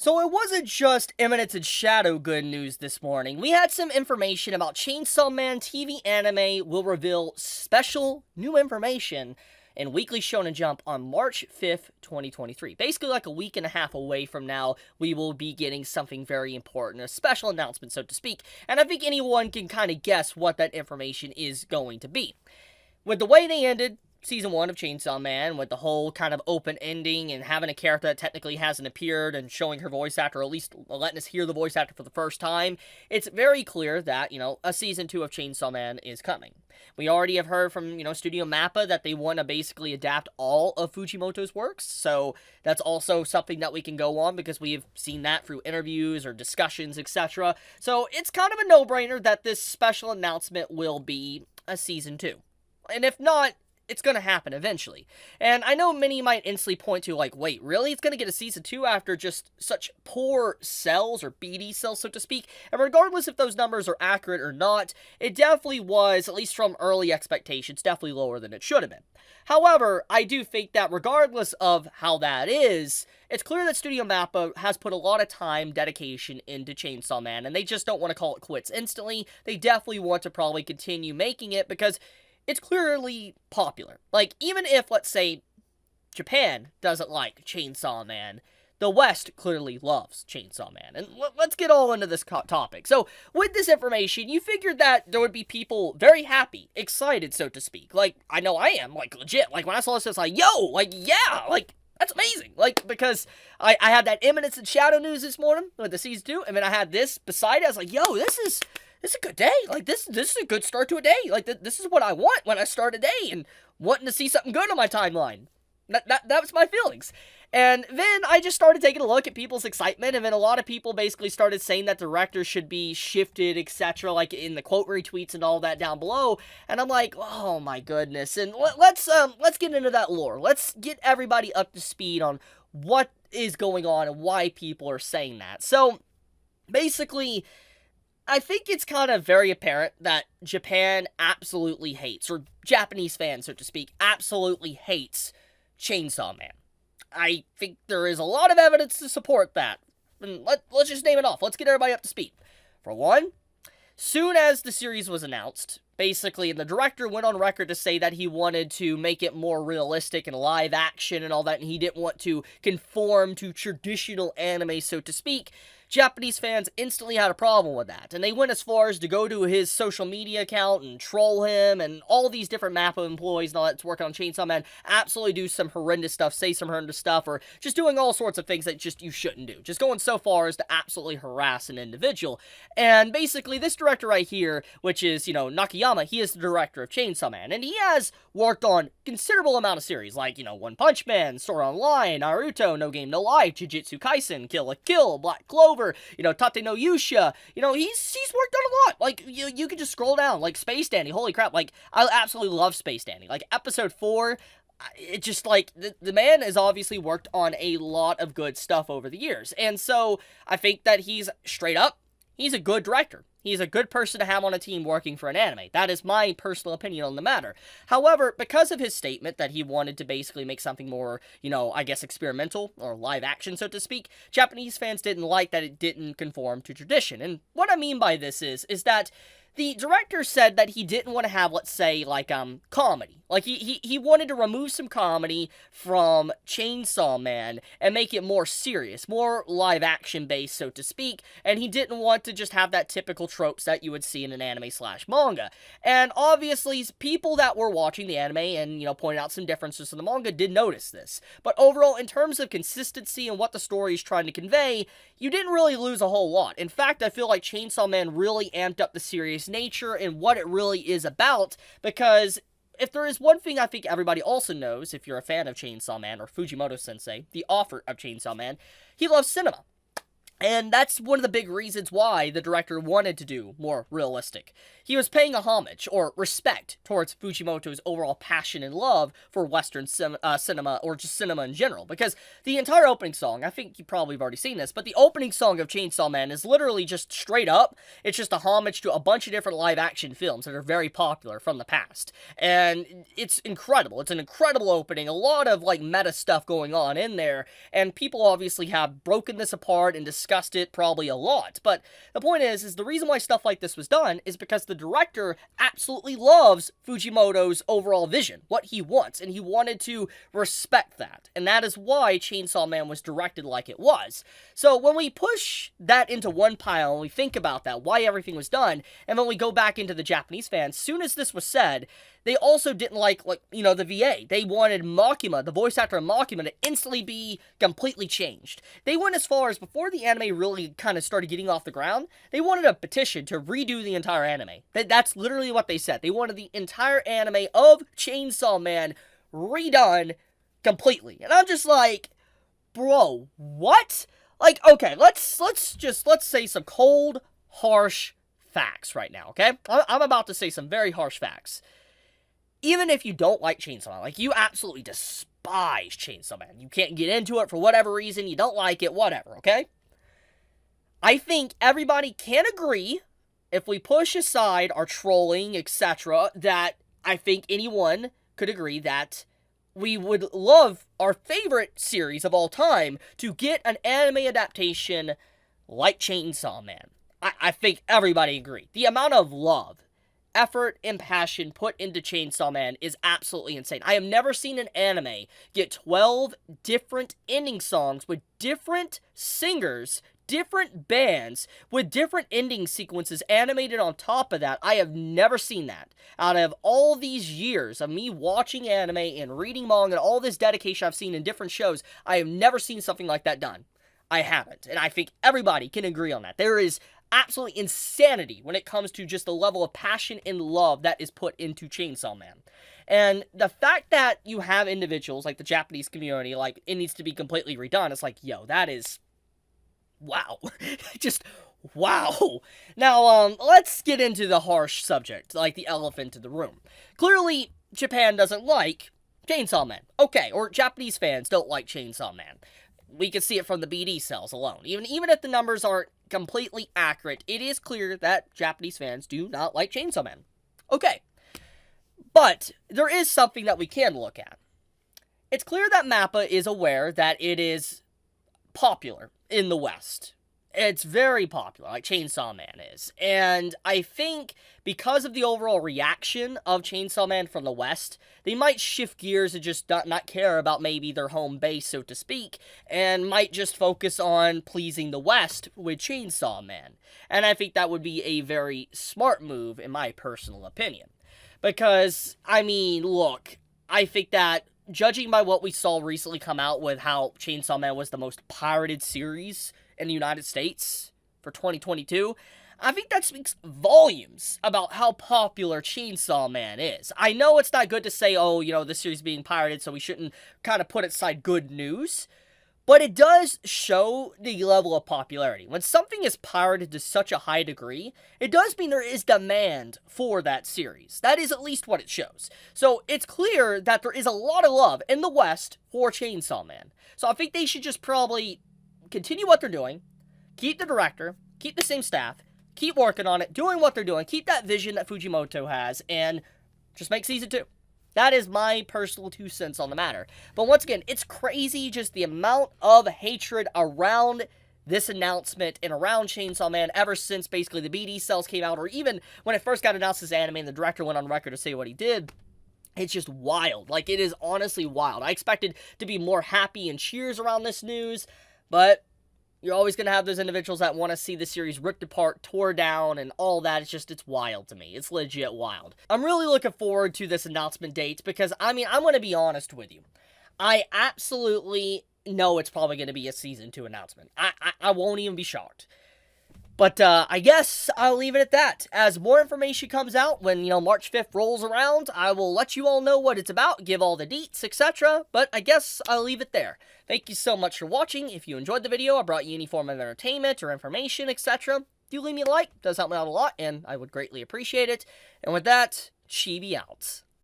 So it wasn't just Eminence and Shadow good news this morning. We had some information about Chainsaw Man TV anime will reveal special new information in Weekly Shonen Jump on March 5th, 2023. Basically like a week and a half away from now, we will be getting something very important, a special announcement, so to speak. And I think anyone can kind of guess what that information is going to be. With the way they ended Season 1 of Chainsaw Man, with the whole kind of open ending and having a character that technically hasn't appeared and showing her voice actor, or at least letting us hear the voice actor for the first time, it's very clear that, a Season 2 of Chainsaw Man is coming. We already have heard from, Studio Mappa that they want to basically adapt all of Fujimoto's works, so that's also something that we can go on because we have seen that through interviews or discussions, etc. So it's kind of a no-brainer that this special announcement will be a Season 2. And if not, it's going to happen eventually. And I know many might instantly point to, wait, really? It's going to get a Season 2 after just such poor sales, or BD sales, so to speak? And regardless if those numbers are accurate or not, it definitely was, at least from early expectations, definitely lower than it should have been. However, I do think that regardless of how that is, it's clear that Studio Mappa has put a lot of time, dedication into Chainsaw Man, and they just don't want to call it quits instantly. They definitely want to probably continue making it because it's clearly popular. Even if, let's say, Japan doesn't like Chainsaw Man, the West clearly loves Chainsaw Man. And let's get all into this topic. So, with this information, you figured that there would be people very happy, excited, so to speak. I know I am, legit. When I saw this, I was like, yo, yeah, that's amazing. Because I had that Eminence and Shadow news this morning with the Season 2, and then I had this beside it. I was like, yo, this is a good day. This is a good start to a day. This is what I want when I start a day and wanting to see something good on my timeline. That was my feelings. And then I just started taking a look at people's excitement, and then a lot of people basically started saying that directors should be shifted, etc., in the quote retweets and all that down below. And I'm like, oh my goodness. And let's get into that lore. Let's get everybody up to speed on what is going on and why people are saying that. So, basically, I think it's kind of very apparent that Japan absolutely hates, or Japanese fans, so to speak, absolutely hates Chainsaw Man. I think there is a lot of evidence to support that. And let's just name it off. Let's get everybody up to speed. For one, soon as the series was announced, basically, the director went on record to say that he wanted to make it more realistic and live action and all that, and he didn't want to conform to traditional anime, so to speak. Japanese fans instantly had a problem with that, and they went as far as to go to his social media account and troll him, and all these different Mappa employees and all that's working on Chainsaw Man absolutely do some horrendous stuff, say some horrendous stuff, or just doing all sorts of things that just you shouldn't do. Just going so far as to absolutely harass an individual. And basically, this director right here, which is, Nakayama, he is the director of Chainsaw Man, and he has worked on considerable amount of series, like, One Punch Man, Sword Online, Naruto, No Game No Life, Jujutsu Kaisen, Kill la Kill, Black Clover, Tate no Yusha, he's worked on a lot. You can just scroll down, Space Dandy, holy crap, I absolutely love Space Dandy. Episode 4, it just, the man has obviously worked on a lot of good stuff over the years, and so, I think that he's a good director. He's a good person to have on a team working for an anime. That is my personal opinion on the matter. However, because of his statement that he wanted to basically make something more, experimental or live action, so to speak, Japanese fans didn't like that it didn't conform to tradition. And what I mean by this is that the director said that he didn't want to have, let's say, comedy. He wanted to remove some comedy from Chainsaw Man and make it more serious, more live-action based, so to speak, and he didn't want to just have that typical tropes that you would see in an anime/manga. And obviously, people that were watching the anime and, pointed out some differences in the manga did notice this. But overall, in terms of consistency and what the story is trying to convey, you didn't really lose a whole lot. In fact, I feel like Chainsaw Man really amped up the serious nature and what it really is about, because if there is one thing I think everybody also knows, if you're a fan of Chainsaw Man, or Fujimoto Sensei, the author of Chainsaw Man, he loves cinema. And that's one of the big reasons why the director wanted to do more realistic. He was paying a homage, or respect, towards Fujimoto's overall passion and love for Western cinema, or just cinema in general. Because the entire opening song, I think you probably have already seen this, but the opening song of Chainsaw Man is literally just straight up, it's just a homage to a bunch of different live-action films that are very popular from the past. And it's incredible. It's an incredible opening, a lot of, like, meta stuff going on in there, and people obviously have broken this apart and discussed it probably a lot. But the point is the reason why stuff like this was done is because the director absolutely loves Fujimoto's overall vision, what he wants, and he wanted to respect that. And that is why Chainsaw Man was directed like it was. So when we push that into one pile and we think about that, why everything was done, and then we go back into the Japanese fans, soon as this was said, they also didn't like, the VA. They wanted Makima, the voice actor of Makima, to instantly be completely changed. They went as far as, before the anime really kind of started getting off the ground, they wanted a petition to redo the entire anime. That's literally what they said. They wanted the entire anime of Chainsaw Man redone completely. And I'm just like, bro, what? Like, okay, let's say some cold, harsh facts right now, okay? I'm about to say some very harsh facts. Even if you don't like Chainsaw Man, like, you absolutely despise Chainsaw Man, you can't get into it for whatever reason, you don't like it, whatever, okay? I think everybody can agree, if we push aside our trolling, etc., that I think anyone could agree that we would love our favorite series of all time to get an anime adaptation like Chainsaw Man. I think everybody agreed. The amount of love, effort, and passion put into Chainsaw Man is absolutely insane. I have never seen an anime get 12 different ending songs with different singers, different bands, with different ending sequences animated on top of that. I have never seen that. Out of all these years of me watching anime and reading manga and all this dedication I've seen in different shows, I have never seen something like that done. I haven't. And I think everybody can agree on that. There is absolutely insanity when it comes to just the level of passion and love that is put into Chainsaw Man. And the fact that you have individuals like the Japanese community, like, it needs to be completely redone, it's like, yo, that is, wow. Just, wow. Now, let's get into the harsh subject, like the elephant in the room. Clearly, Japan doesn't like Chainsaw Man. Okay, or Japanese fans don't like Chainsaw Man. We can see it from the BD sales alone. Even if the numbers aren't completely accurate, it is clear that Japanese fans do not like Chainsaw Man. Okay. But there is something that we can look at. It's clear that MAPPA is aware that it is popular in the West. It's very popular, like Chainsaw Man is. And I think because of the overall reaction of Chainsaw Man from the West, they might shift gears and just not care about maybe their home base, so to speak, and might just focus on pleasing the West with Chainsaw Man. And I think that would be a very smart move, in my personal opinion. Because, I mean, look, I think that judging by what we saw recently come out with how Chainsaw Man was the most pirated series in the United States for 2022, I think that speaks volumes about how popular Chainsaw Man is. I know it's not good to say, oh, this series being pirated, so we shouldn't kind of put aside good news, but it does show the level of popularity. When something is pirated to such a high degree, it does mean there is demand for that series. That is at least what it shows. So it's clear that there is a lot of love in the West for Chainsaw Man. So I think they should just probably continue what they're doing, keep the director, keep the same staff, keep working on it, doing what they're doing, keep that vision that Fujimoto has, and just make season 2. That is my personal 2 cents on the matter. But once again, it's crazy just the amount of hatred around this announcement and around Chainsaw Man ever since basically the BD cells came out, or even when it first got announced as anime and the director went on record to say what he did. It's just wild. Like, it is honestly wild. I expected to be more happy and cheers around this news, but you're always going to have those individuals that want to see the series ripped apart, tore down, and all that. It's wild to me. It's legit wild. I'm really looking forward to this announcement date because, I'm going to be honest with you. I absolutely know it's probably going to be a Season 2 announcement. I won't even be shocked. But I guess I'll leave it at that. As more information comes out when, March 5th rolls around, I will let you all know what it's about, give all the deets, etc. But I guess I'll leave it there. Thank you so much for watching. If you enjoyed the video, I brought you any form of entertainment or information, etc. Do leave me a like. It does help me out a lot, and I would greatly appreciate it. And with that, Chibi out.